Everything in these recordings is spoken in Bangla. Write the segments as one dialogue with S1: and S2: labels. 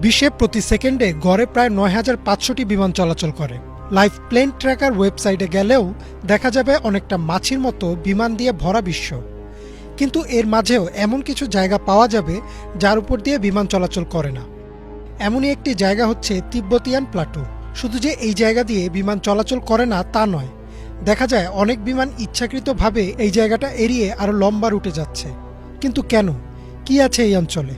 S1: বিশ্বে প্রতি সেকেন্ডে গড়ে প্রায় ৯,৫০০টি বিমান চলাচল করে। লাইভ প্লেন ট্র্যাকার ওয়েবসাইটে গেলেও দেখা যাবে অনেকটা মাছির মতো বিমান দিয়ে ভরা বিশ্ব। কিন্তু এর মাঝেও এমন কিছু জায়গা পাওয়া যাবে যার উপর দিয়ে বিমান চলাচল করে না। এমনই একটি জায়গা হচ্ছে তিব্বতিয়ান প্লাটু। শুধু যে এই জায়গা দিয়ে বিমান চলাচল করে না তা নয়, দেখা যায় অনেক বিমান ইচ্ছাকৃতভাবে এই জায়গাটা এড়িয়ে আরও লম্বা রুটে যাচ্ছে। কিন্তু কেন, কি আছে এই অঞ্চলে?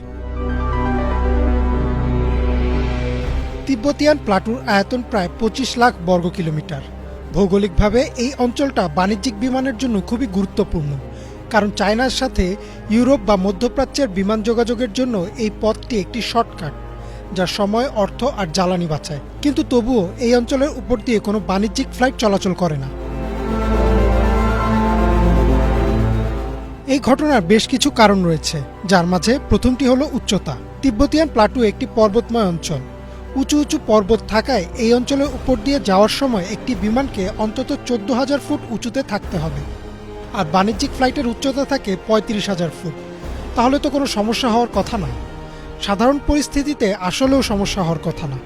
S1: তিব্বতিয়ান প্লাটুর আয়তন প্রায় ২৫ লাখ বর্গ কিলোমিটার। ভৌগোলিকভাবে এই অঞ্চলটা বাণিজ্যিক বিমানের জন্য খুবই গুরুত্বপূর্ণ, কারণ চায়নার সাথে ইউরোপ বা মধ্যপ্রাচ্যের বিমান যোগাযোগের জন্য এই পথটি একটি শর্টকাট, যা সময়, অর্থ আর জ্বালানি বাঁচায়। কিন্তু তবুও এই অঞ্চলের উপর দিয়ে কোনো বাণিজ্যিক ফ্লাইট চলাচল করে না। এই ঘটনার বেশ কিছু কারণ রয়েছে, যার মাঝে প্রথমটি হলো উচ্চতা। তিব্বতিয়ান প্লাটু একটি পর্বতময় অঞ্চল। উঁচু উঁচু পর্বত থাকায় এই অঞ্চলের উপর দিয়ে যাওয়ার সময় একটি বিমানকে অন্তত ১৪,০০০ ফুট উঁচুতে থাকতে হবে, আর বাণিজ্যিক ফ্লাইটের উচ্চতা থাকে ৩৫,০০০ ফুট। তাহলে তো কোনো সমস্যা হওয়ার কথা না। সাধারণ পরিস্থিতিতে আসলেও সমস্যা হওয়ার কথা না।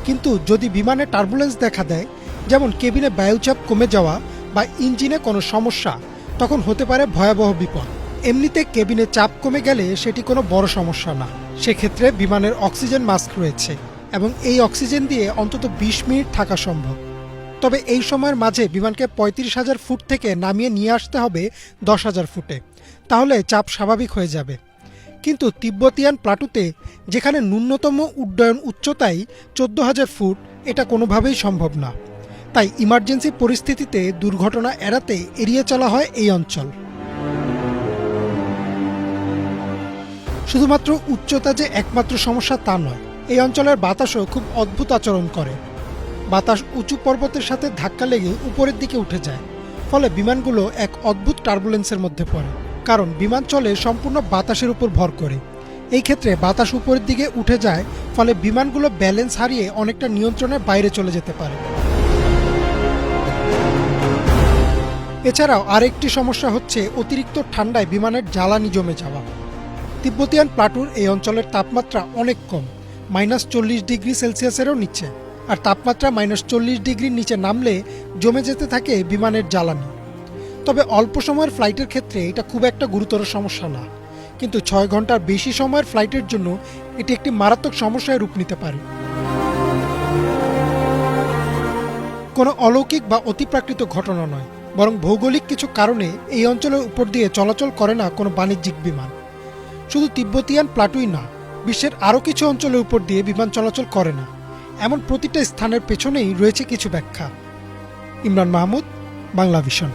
S1: কিন্তু যদি বিমানে টার্বুলেন্স দেখা দেয়, যেমন কেবিনে বায়ুচাপ কমে যাওয়া বা ইঞ্জিনে কোনো সমস্যা, তখন হতে পারে ভয়াবহ বিপদ। এমনিতে কেবিনে চাপ কমে গেলে সেটি কোনো বড় সমস্যা না। সেক্ষেত্রে বিমানের অক্সিজেন মাস্ক রয়েছে এবং এই অক্সিজেন দিয়ে অন্তত ২০ মিনিট থাকা সম্ভব। তবে এই সময়ের মাঝে বিমানকে ৩৫,০০০ ফুট থেকে নামিয়ে নিয়ে আসতে হবে ১০,০০০ ফুটে, তাহলে চাপ স্বাভাবিক হয়ে যাবে। কিন্তু তিব্বতিয়ান প্লাটুতে, যেখানে ন্যূনতম উড্ডয়ন উচ্চতাই ১৪,০০০ ফুট, এটা কোনোভাবেই সম্ভব না। তাই ইমার্জেন্সি পরিস্থিতিতে দুর্ঘটনা এড়াতে এড়িয়ে চলা হয় এই অঞ্চল। শুধুমাত্র উচ্চতা যে একমাত্র সমস্যা তা নয়, এই অঞ্চলের বাতাসও খুব অদ্ভুত আচরণ করে। বাতাস উঁচু পর্বতের সাথে ধাক্কা লেগে উপরের দিকে উঠে যায়, ফলে বিমানগুলো এক অদ্ভুত টার্বুলেন্সের মধ্যে পড়ে। কারণ বিমান চলে সম্পূর্ণ বাতাসের উপর ভর করে। এই ক্ষেত্রে বাতাস উপরের দিকে উঠে যায়, ফলে বিমানগুলো ব্যালেন্স হারিয়ে অনেকটা নিয়ন্ত্রণের বাইরে চলে যেতে পারে। এছাড়াও আরেকটি সমস্যা হচ্ছে অতিরিক্ত ঠান্ডায় বিমানের জ্বালানি জমে যাওয়া। তিব্বতিয়ান প্লাটুর এই অঞ্চলের তাপমাত্রা অনেক কম, -40 ডিগ্রি সেলসিয়াসেরও নিচে। আর তাপমাত্রা -40 ডিগ্রির নিচে নামলে জমে যেতে থাকে বিমানের জ্বালানি। তবে অল্প সময়ের ফ্লাইটের ক্ষেত্রে এটা খুব একটা গুরুতর সমস্যা না, কিন্তু ৬ ঘন্টার বেশি সময়ের ফ্লাইটের জন্য এটি একটি মারাত্মক সমস্যায় রূপ নিতে পারে। কোনো অলৌকিক বা অতিপ্রাকৃত ঘটনা নয়, বরং ভৌগোলিক কিছু কারণে এই অঞ্চলের উপর দিয়ে চলাচল করে না কোনো বাণিজ্যিক বিমান। শুধু তিব্বতিয়ান প্লাটুই না, বিশ্বের আরও কিছু অঞ্চলের উপর দিয়ে বিমান চলাচল করে না। এমন প্রতিটা স্থানের পেছনেই রয়েছে কিছু ব্যাখ্যা। ইমরান মাহমুদ, বাংলা ভিশন।